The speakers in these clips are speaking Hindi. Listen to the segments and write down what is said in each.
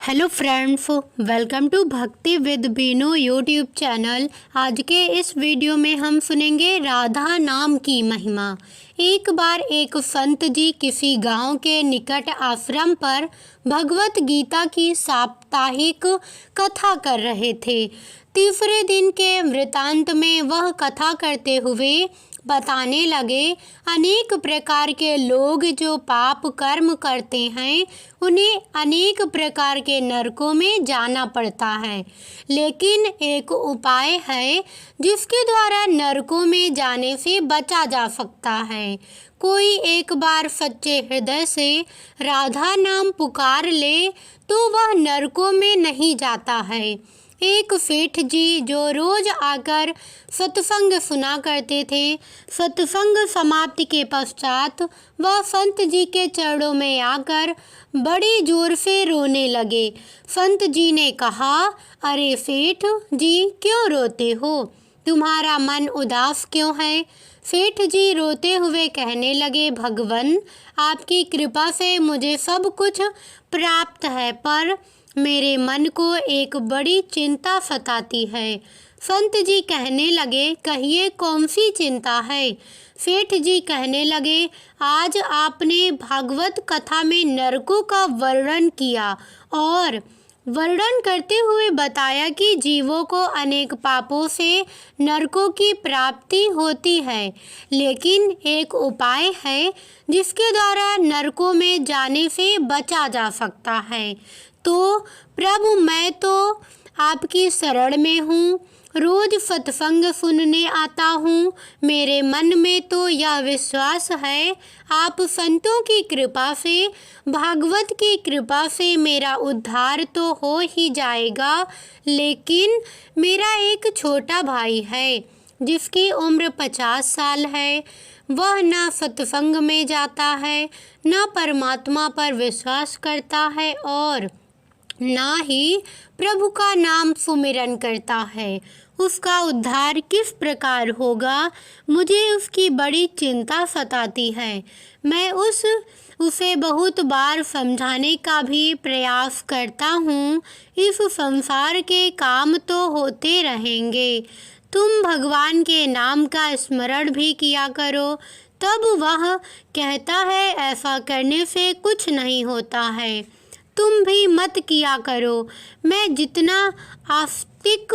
हेलो फ्रेंड्स, वेलकम टू भक्ति विद बीनू यूट्यूब चैनल। आज के इस वीडियो में हम सुनेंगे राधा नाम की महिमा। एक बार एक संत जी किसी गांव के निकट आश्रम पर भगवत गीता की साप्ताहिक कथा कर रहे थे। तीसरे दिन के वृतांत में वह कथा करते हुए बताने लगे, अनेक प्रकार के लोग जो पाप कर्म करते हैं उन्हें अनेक प्रकार के नरकों में जाना पड़ता है, लेकिन एक उपाय है जिसके द्वारा नरकों में जाने से बचा जा सकता है। कोई एक बार सच्चे हृदय से राधा नाम पुकार ले तो वह नरकों में नहीं जाता है। एक सेठ जी जो रोज आकर सत्संग सुना करते थे, सत्संग समाप्ति के पश्चात वह संत जी के चरणों में आकर बड़ी जोर से रोने लगे। संत जी ने कहा, अरे सेठ जी, क्यों रोते हो? तुम्हारा मन उदास क्यों है? सेठ जी रोते हुए कहने लगे, भगवान, आपकी कृपा से मुझे सब कुछ प्राप्त है, पर मेरे मन को एक बड़ी चिंता सताती है। संत जी कहने लगे, कहिए कौन सी चिंता है? सेठ जी कहने लगे, आज आपने भागवत कथा में नरकों का वर्णन किया और वर्णन करते हुए बताया कि जीवों को अनेक पापों से नरकों की प्राप्ति होती है, लेकिन एक उपाय है जिसके द्वारा नरकों में जाने से बचा जा सकता है। तो प्रभु, मैं तो आपकी शरण में हूँ, रोज सत्संग सुनने आता हूँ। मेरे मन में तो यह विश्वास है, आप संतों की कृपा से, भागवत की कृपा से मेरा उद्धार तो हो ही जाएगा, लेकिन मेरा एक छोटा भाई है जिसकी उम्र 50 साल है। वह ना सत्संग में जाता है, ना परमात्मा पर विश्वास करता है और ना ही प्रभु का नाम सुमिरन करता है। उसका उद्धार किस प्रकार होगा? मुझे उसकी बड़ी चिंता सताती है। मैं उसे बहुत बार समझाने का भी प्रयास करता हूँ। इस संसार के काम तो होते रहेंगे, तुम भगवान के नाम का स्मरण भी किया करो। तब वह कहता है, ऐसा करने से कुछ नहीं होता है, तुम भी मत किया करो। मैं जितना आस्तिक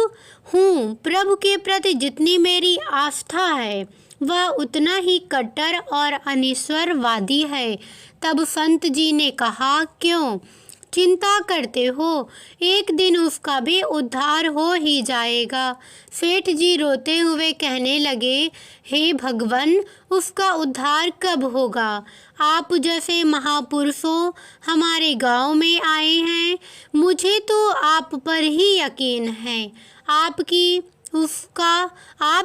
हूँ, प्रभु के प्रति जितनी मेरी आस्था है, वह उतना ही कट्टर और अनिश्वरवादी है। तब संत जी ने कहा, क्यों चिंता करते हो? एक दिन उसका भी उद्धार हो ही जाएगा। सेठ जी रोते हुए कहने लगे, हे भगवान, उसका उद्धार कब होगा? आप जैसे महापुरुषों हमारे गांव में आए हैं, मुझे तो आप पर ही यकीन है। आप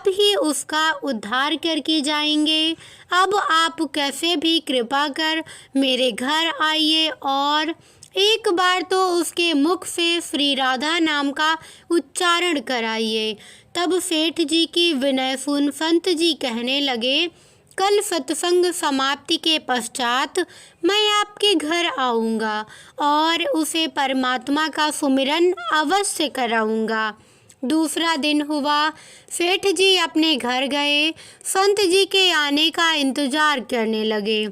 ही उसका उद्धार करके जाएंगे। अब आप कैसे भी कृपा कर मेरे घर आइए और एक बार तो उसके मुख से श्री राधा नाम का उच्चारण कराइए। तब सेठ जी की विनय सुन संत जी कहने लगे, कल सत्संग समाप्ति के पश्चात मैं आपके घर आऊँगा और उसे परमात्मा का सुमिरन अवश्य कराऊँगा। दूसरा दिन हुआ, सेठ जी अपने घर गए, संत जी के आने का इंतजार करने लगे।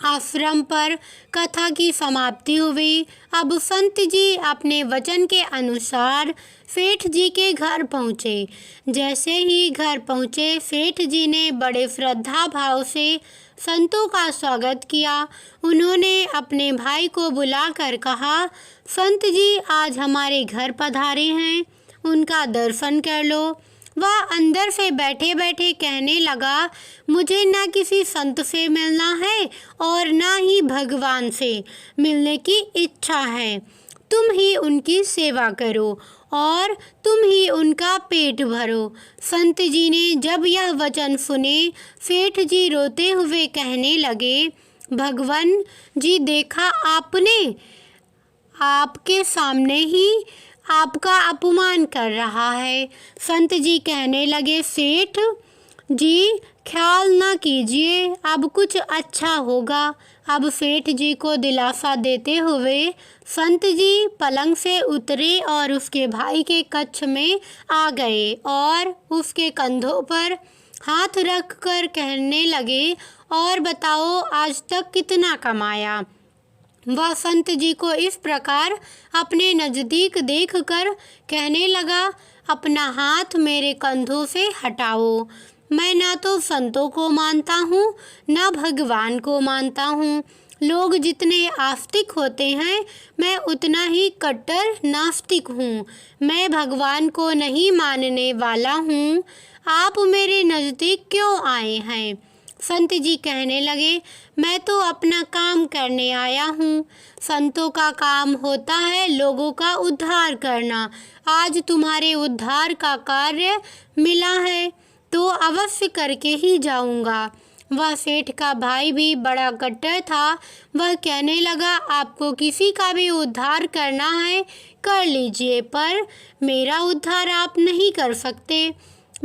आश्रम पर कथा की समाप्ति हुई। अब संत जी अपने वचन के अनुसार सेठ जी के घर पहुँचे। जैसे ही घर पहुँचे, सेठ जी ने बड़े श्रद्धा भाव से संतों का स्वागत किया। उन्होंने अपने भाई को बुलाकर कहा, संत जी आज हमारे घर पधारे हैं, उनका दर्शन कर लो। वह अंदर से बैठे बैठे कहने लगा, मुझे ना किसी संत से मिलना है और ना ही भगवान से मिलने की इच्छा है। तुम ही उनकी सेवा करो और तुम ही उनका पेट भरो। संत जी ने जब यह वचन सुने, सेठ जी रोते हुए कहने लगे, भगवान जी, देखा आपने, आपके सामने ही आपका अपमान कर रहा है। संत जी कहने लगे, सेठ जी ख्याल ना कीजिए, अब कुछ अच्छा होगा। अब सेठ जी को दिलासा देते हुए संत जी पलंग से उतरे और उसके भाई के कक्ष में आ गए और उसके कंधों पर हाथ रख कर कहने लगे, और बताओ आज तक कितना कमाया। वह संत जी को इस प्रकार अपने नज़दीक देखकर कहने लगा, अपना हाथ मेरे कंधों से हटाओ। मैं ना तो संतों को मानता हूँ, ना भगवान को मानता हूँ। लोग जितने आस्तिक होते हैं, मैं उतना ही कट्टर नास्तिक हूँ। मैं भगवान को नहीं मानने वाला हूँ। आप मेरे नज़दीक क्यों आए हैं? संत जी कहने लगे, मैं तो अपना काम करने आया हूँ। संतों का काम होता है लोगों का उद्धार करना। आज तुम्हारे उद्धार का कार्य मिला है तो अवश्य करके ही जाऊँगा। वह सेठ का भाई भी बड़ा कट्टर था। वह कहने लगा, आपको किसी का भी उद्धार करना है कर लीजिए, पर मेरा उद्धार आप नहीं कर सकते।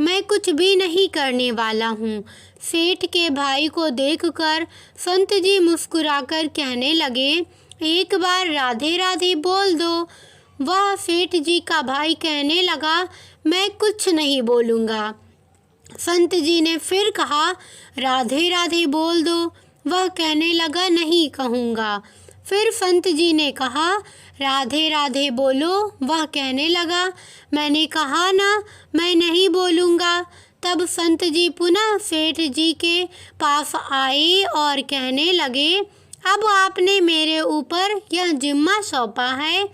मैं कुछ भी नहीं करने वाला हूँ। सेठ के भाई को देखकर संत जी मुस्कुराकर कहने लगे, एक बार राधे राधे बोल दो। वह सेठ जी का भाई कहने लगा, मैं कुछ नहीं बोलूँगा। संत जी ने फिर कहा, राधे राधे बोल दो। वह कहने लगा, नहीं कहूँगा। फिर संत जी ने कहा, राधे राधे बोलो। वह कहने लगा, मैंने कहा ना मैं नहीं बोलूँगा। तब संत जी पुनः सेठ जी के पास आए और कहने लगे, अब आपने मेरे ऊपर यह जिम्मा सौंपा है,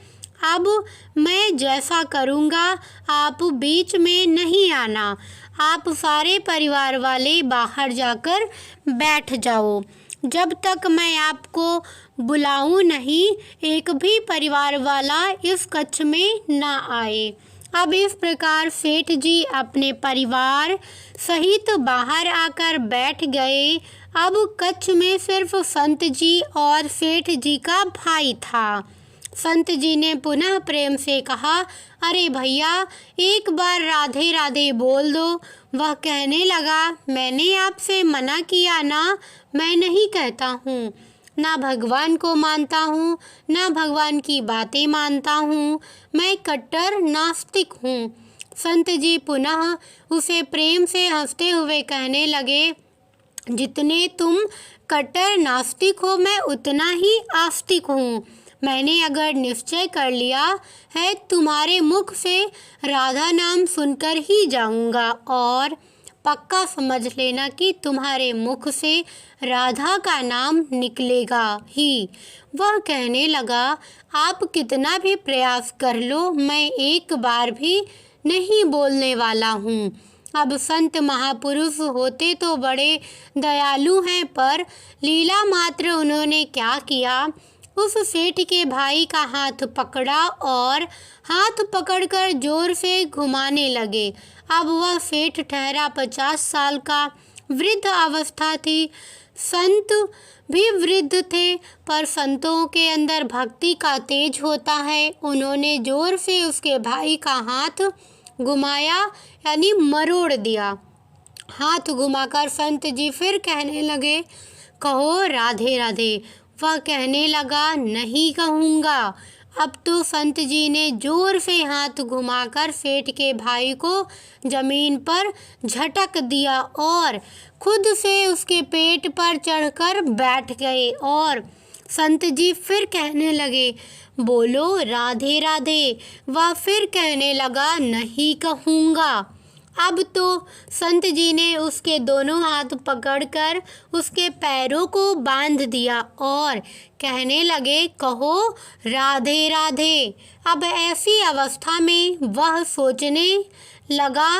अब मैं जैसा करूँगा आप बीच में नहीं आना। आप सारे परिवार वाले बाहर जाकर बैठ जाओ। जब तक मैं आपको बुलाऊं नहीं, एक भी परिवार वाला इस कक्ष में ना आए। अब इस प्रकार सेठ जी अपने परिवार सहित बाहर आकर बैठ गए। अब कक्ष में सिर्फ संत जी और सेठ जी का भाई था। संत जी ने पुनः प्रेम से कहा, अरे भैया एक बार राधे राधे बोल दो। वह कहने लगा, मैंने आपसे मना किया ना, मैं नहीं कहता हूँ। ना भगवान को मानता हूँ, ना भगवान की बातें मानता हूँ। मैं कट्टर नास्तिक हूँ। संत जी पुनः उसे प्रेम से हंसते हुए कहने लगे, जितने तुम कट्टर नास्तिक हो, मैं उतना ही आस्तिक हूँ। मैंने अगर निश्चय कर लिया है, तुम्हारे मुख से राधा नाम सुनकर ही जाऊँगा, और पक्का समझ लेना कि तुम्हारे मुख से राधा का नाम निकलेगा ही। वह कहने लगा, आप कितना भी प्रयास कर लो, मैं एक बार भी नहीं बोलने वाला हूँ। अब संत महापुरुष होते तो बड़े दयालु हैं, पर लीला मात्र उन्होंने क्या किया, उस सेठ के भाई का हाथ पकड़ा और हाथ पकड़कर जोर से घुमाने लगे। अब वह सेठ ठहरा 50 साल का, वृद्ध अवस्था थी। संत भी वृद्ध थे, पर संतों के अंदर भक्ति का तेज होता है। उन्होंने जोर से उसके भाई का हाथ घुमाया, यानी मरोड़ दिया। हाथ घुमाकर संत जी फिर कहने लगे, कहो राधे राधे। वह कहने लगा, नहीं कहूँगा। अब तो संत जी ने जोर से हाथ घुमाकर सेठ के भाई को जमीन पर झटक दिया और खुद से उसके पेट पर चढ़कर बैठ गए। और संत जी फिर कहने लगे, बोलो राधे राधे। वह फिर कहने लगा, नहीं कहूँगा। अब तो संत जी ने उसके दोनों हाथ पकड़कर उसके पैरों को बांध दिया और कहने लगे, कहो राधे राधे। अब ऐसी अवस्था में वह सोचने लगा,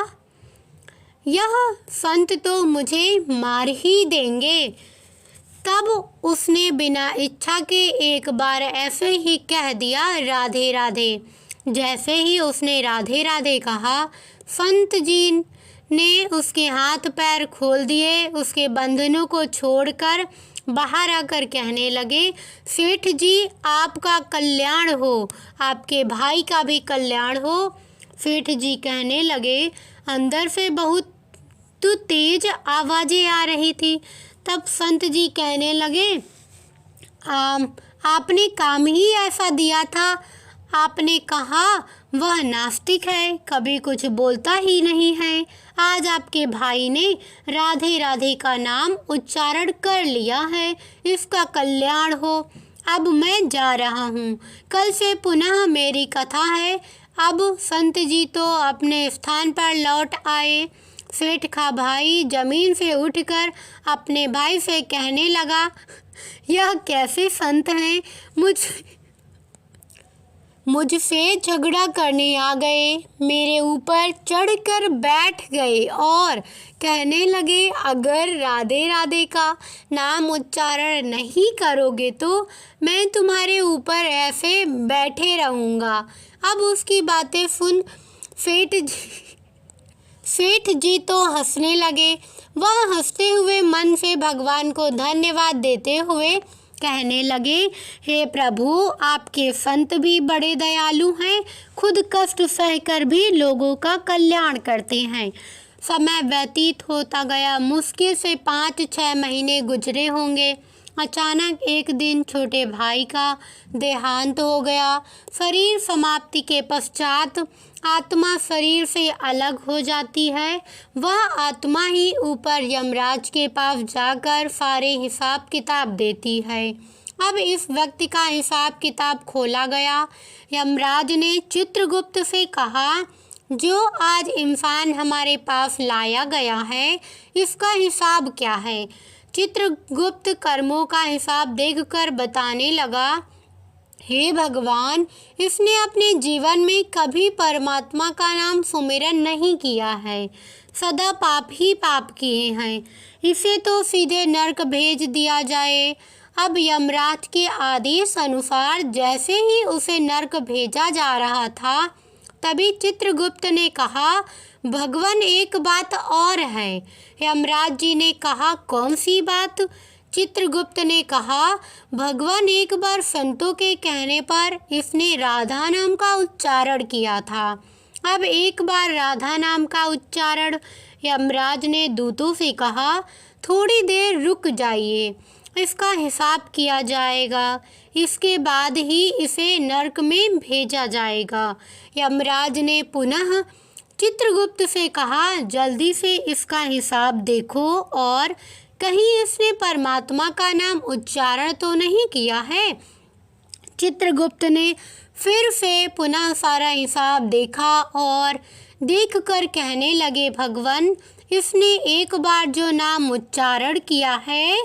यह संत तो मुझे मार ही देंगे। तब उसने बिना इच्छा के एक बार ऐसे ही कह दिया, राधे राधे। जैसे ही उसने राधे राधे कहा, संत जी ने उसके हाथ पैर खोल दिए। उसके बंधनों को छोड़कर बाहर आकर कहने लगे, सेठ जी आपका कल्याण हो, आपके भाई का भी कल्याण हो। सेठ जी कहने लगे, अंदर से बहुत परंतु तेज आवाज़ें आ रही थी। तब संत जी कहने लगे, आपने काम ही ऐसा दिया था। आपने कहा वह नास्तिक है, कभी कुछ बोलता ही नहीं है। आज आपके भाई ने राधे राधे का नाम उच्चारण कर लिया है, इसका कल्याण हो। अब मैं जा रहा हूँ, कल से पुनः मेरी कथा है। अब संत जी तो अपने स्थान पर लौट आए। सेठ का भाई जमीन से उठकर अपने भाई से कहने लगा, यह कैसे संत हैं, मुझसे झगड़ा करने आ गए, मेरे ऊपर चढ़कर बैठ गए और कहने लगे, अगर राधे राधे का नाम उच्चारण नहीं करोगे तो मैं तुम्हारे ऊपर ऐसे बैठे रहूँगा। अब उसकी बातें सुन सेठ जी तो हंसने लगे। वह हंसते हुए मन से भगवान को धन्यवाद देते हुए कहने लगे, हे प्रभु, आपके संत भी बड़े दयालु हैं, खुद कष्ट सहकर भी लोगों का कल्याण करते हैं। समय व्यतीत होता गया। मुश्किल से 5-6 महीने गुजरे होंगे। अचानक एक दिन छोटे भाई का देहांत हो गया। शरीर समाप्ति के पश्चात आत्मा शरीर से अलग हो जाती है। वह आत्मा ही ऊपर यमराज के पास जाकर सारे हिसाब किताब देती है। अब इस व्यक्ति का हिसाब किताब खोला गया। यमराज ने चित्रगुप्त से कहा, जो आज इंसान हमारे पास लाया गया है, इसका हिसाब क्या है? चित्रगुप्त कर्मों का हिसाब देखकर बताने लगा, हे भगवान, इसने अपने जीवन में कभी परमात्मा का नाम सुमिरन नहीं किया है, सदा पाप ही पाप किए हैं। इसे तो सीधे नरक भेज दिया जाए। अब यमराज के आदेश अनुसार जैसे ही उसे नरक भेजा जा रहा था, तभी चित्रगुप्त ने कहा, भगवान, एक बात और है। यमराज जी ने कहा, कौन सी बात? चित्रगुप्त ने कहा, भगवान, एक बार संतों के कहने पर इसने राधा नाम का उच्चारण किया था। अब एक बार राधा नाम का उच्चारण। यमराज ने दूतों से कहा, थोड़ी देर रुक जाइए, इसका हिसाब किया जाएगा, इसके बाद ही इसे नरक में भेजा जाएगा। यमराज ने पुनः चित्रगुप्त से कहा, जल्दी से इसका हिसाब देखो और कहीं इसने परमात्मा का नाम उच्चारण तो नहीं किया है। चित्रगुप्त ने फिर से पुनः सारा हिसाब देखा और देखकर कहने लगे, भगवान, इसने एक बार जो नाम उच्चारण किया है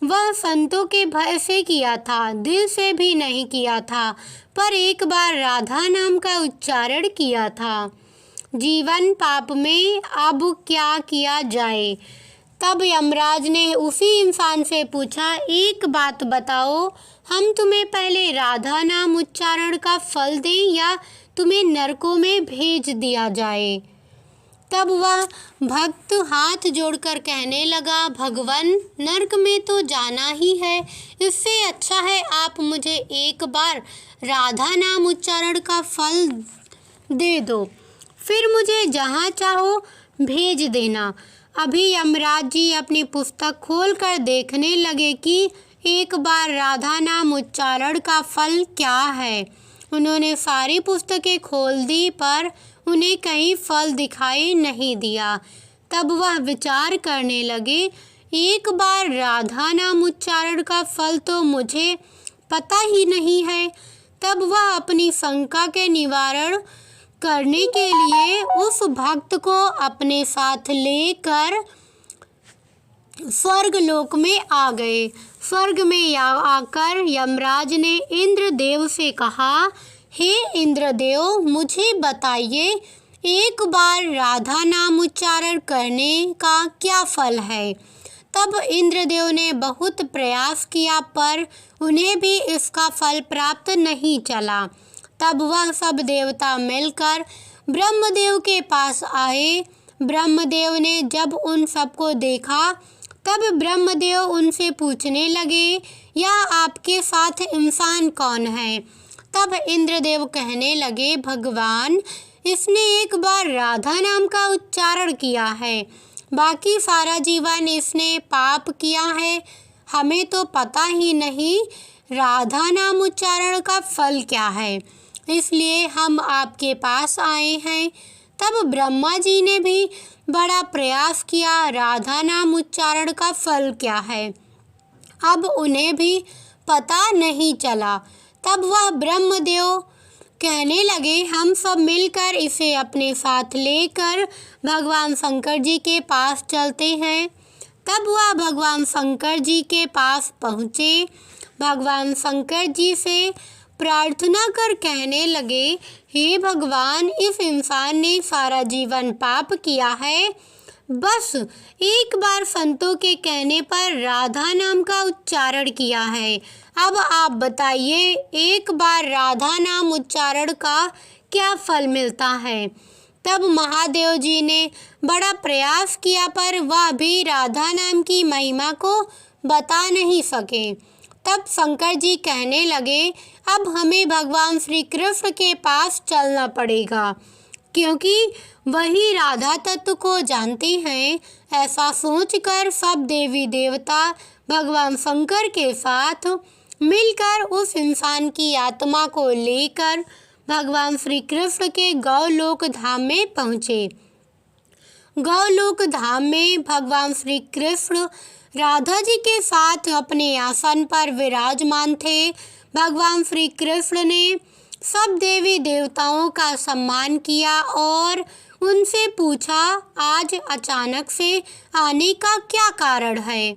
वह संतों के भय से किया था, दिल से भी नहीं किया था, पर एक बार राधा नाम का उच्चारण किया था। जीवन पाप में, अब क्या किया जाए? तब यमराज ने उसी इंसान से पूछा, एक बात बताओ, हम तुम्हें पहले राधा नाम उच्चारण का फल दें या तुम्हें नरकों में भेज दिया जाए? तब वह भक्त हाथ जोड़कर कहने लगा, भगवान, नरक में तो जाना ही है, इससे अच्छा है आप मुझे एक बार राधा नाम उच्चारण का फल दे दो, फिर मुझे जहाँ चाहो भेज देना। अभी यमराज जी अपनी पुस्तक खोलकर देखने लगे कि एक बार राधा नाम उच्चारण का फल क्या है। उन्होंने सारी पुस्तकें खोल दी, पर उन्हें कहीं फल दिखाई नहीं दिया। तब वह विचार करने लगे, एक बार राधा नाम उच्चारण का फल तो मुझे पता ही नहीं है। तब वह अपनी शंका के निवारण करने के लिए उस भक्त को अपने साथ लेकर स्वर्ग लोक में आ गए। स्वर्ग में आकर यमराज ने इंद्रदेव से कहा, हे इंद्रदेव, मुझे बताइए, एक बार राधा नाम उच्चारण करने का क्या फल है? तब इंद्रदेव ने बहुत प्रयास किया, पर उन्हें भी इसका फल प्राप्त नहीं चला। तब वह सब देवता मिलकर ब्रह्मदेव के पास आए। ब्रह्मदेव ने जब उन सबको देखा, तब ब्रह्मदेव उनसे पूछने लगे, यह आपके साथ इंसान कौन है? तब इंद्रदेव कहने लगे, भगवान, इसने एक बार राधा नाम का उच्चारण किया है। बाकी सारा जीवन इसने पाप किया है, हमें तो पता ही नहीं राधा नाम उच्चारण का फल क्या है, इसलिए हम आपके पास आए हैं। तब ब्रह्मा जी ने भी बड़ा प्रयास किया, राधा नाम उच्चारण का फल क्या है, अब उन्हें भी पता नहीं चला। तब वह ब्रह्मदेव कहने लगे, हम सब मिलकर इसे अपने साथ लेकर भगवान शंकर जी के पास चलते हैं। तब वह भगवान शंकर जी के पास पहुँचे। भगवान शंकर जी से प्रार्थना कर कहने लगे, हे भगवान, इस इंसान ने सारा जीवन पाप किया है, बस एक बार संतों के कहने पर राधा नाम का उच्चारण किया है। अब आप बताइए, एक बार राधा नाम उच्चारण का क्या फल मिलता है। तब महादेव जी ने बड़ा प्रयास किया, पर वह भी राधा नाम की महिमा को बता नहीं सके। तब शंकर जी कहने लगे, अब हमें भगवान श्री कृष्ण के पास चलना पड़ेगा, क्योंकि वही राधा तत्व को जानते हैं। ऐसा सोचकर सब देवी देवता भगवान शंकर के साथ मिलकर उस इंसान की आत्मा को लेकर भगवान श्री कृष्ण के गौलोक धाम में पहुँचे। गौलोक धाम में भगवान श्री कृष्ण राधा जी के साथ अपने आसन पर विराजमान थे। भगवान श्री कृष्ण ने सब देवी देवताओं का सम्मान किया और उनसे पूछा, आज अचानक से आने का क्या कारण है।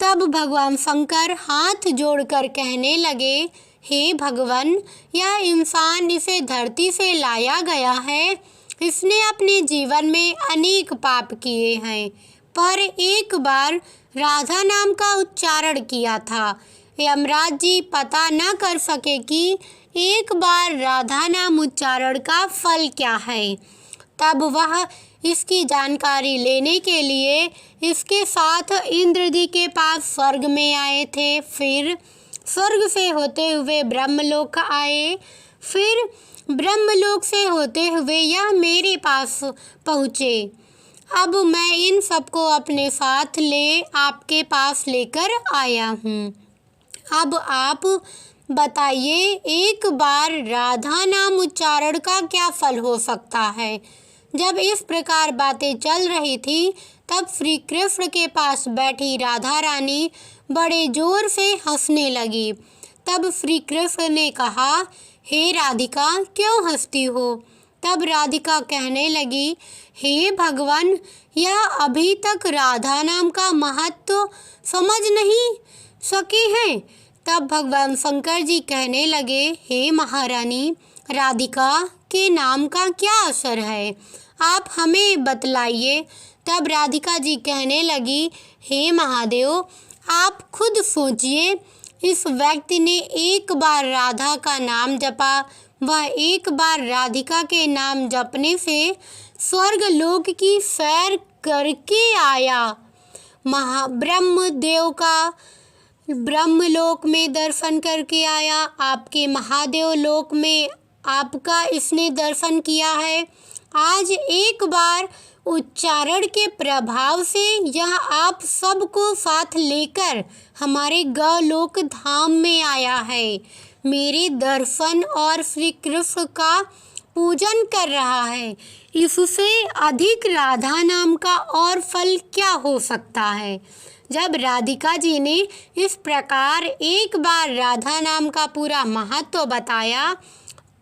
तब भगवान शंकर हाथ जोड़कर कहने लगे, हे भगवान, यह इंसान इसे धरती से लाया गया है, इसने अपने जीवन में अनेक पाप किए हैं, पर एक बार राधा नाम का उच्चारण किया था। यमराज जी पता न कर सके कि एक बार राधा नाम उच्चारण का फल क्या है। तब वह इसकी जानकारी लेने के लिए इसके साथ इंद्र जी के पास स्वर्ग में आए थे। फिर स्वर्ग से होते हुए ब्रह्मलोक आए। फिर ब्रह्मलोक से होते हुए यह मेरे पास पहुँचे। अब मैं इन सबको अपने साथ ले आपके पास लेकर आया हूँ। अब आप बताइए, एक बार राधा नाम उच्चारण का क्या फल हो सकता है। जब इस प्रकार बातें चल रही थी, तब श्री कृष्ण के पास बैठी राधा रानी बड़े जोर से हंसने लगी। तब श्री कृष्ण ने कहा, हे राधिका, क्यों हंसती हो। तब राधिका कहने लगी, हे भगवान, यह अभी तक राधा नाम का महत्व समझ नहीं सके हैं। तब भगवान शंकर जी कहने लगे, हे महारानी, राधिका के नाम का क्या असर है, आप हमें बतलाइए। तब राधिका जी कहने लगी, हे महादेव, आप खुद सोचिए, इस व्यक्ति ने एक बार राधा का नाम जपा, वह एक बार राधिका के नाम जपने से स्वर्ग लोक की सैर करके आया, ब्रह्मदेव का ब्रह्मलोक में दर्शन करके आया, आपके महादेव लोक में आपका इसने दर्शन किया है। आज एक बार उच्चारण के प्रभाव से यह आप सबको साथ लेकर हमारे गौलोक धाम में आया है, मेरे दर्शन और श्री कृष्ण का पूजन कर रहा है। इससे अधिक राधा नाम का और फल क्या हो सकता है। जब राधिका जी ने इस प्रकार एक बार राधा नाम का पूरा महत्व बताया,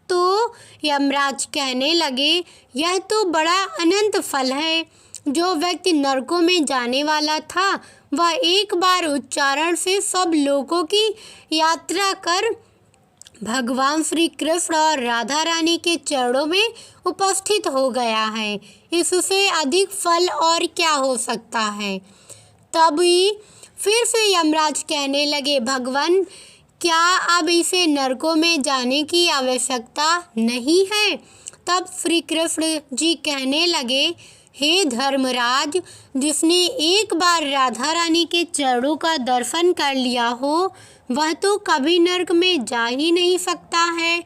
तो यमराज कहने लगे, यह तो बड़ा अनंत फल है। जो व्यक्ति नरकों में जाने वाला था, वह एक बार उच्चारण से सब लोगों की यात्रा कर भगवान श्री कृष्ण और राधा रानी के चरणों में उपस्थित हो गया है। इससे अधिक फल और क्या हो सकता है। तभी फिर से यमराज कहने लगे, भगवान, क्या अब इसे नरकों में जाने की आवश्यकता नहीं है। तब श्री कृष्ण जी कहने लगे, हे धर्मराज, जिसने एक बार राधा रानी के चरणों का दर्शन कर लिया हो, वह तो कभी नरक में जा ही नहीं सकता है।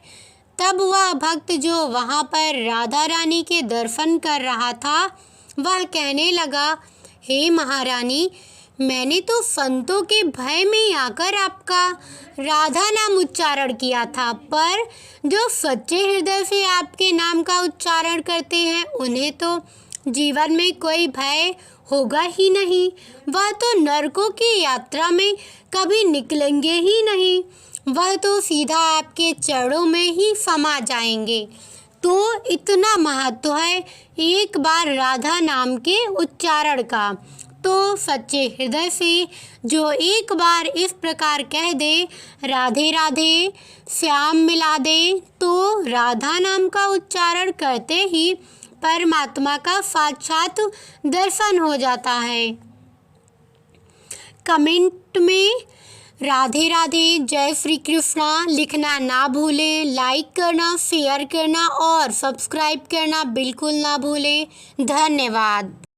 तब वह भक्त जो वहाँ पर राधा रानी के दर्शन कर रहा था, वह कहने लगा, हे महारानी, मैंने तो संतों के भय में आकर आपका राधा नाम उच्चारण किया था, पर जो सच्चे हृदय से आपके नाम का उच्चारण करते हैं उन्हें तो जीवन में कोई भय होगा ही नहीं। वह तो नरकों की यात्रा में कभी निकलेंगे ही नहीं, वह तो सीधा आपके चरणों में ही समा जाएंगे। तो इतना महत्व है एक बार राधा नाम के उच्चारण का। तो सच्चे हृदय से जो एक बार इस प्रकार कह दे, राधे राधे श्याम मिला दे, तो राधा नाम का उच्चारण करते ही परमात्मा का साक्षात दर्शन हो जाता है। कमेंट में राधे राधे जय श्री कृष्णा लिखना ना भूलें। लाइक करना, शेयर करना और सब्सक्राइब करना बिल्कुल ना भूलें। धन्यवाद।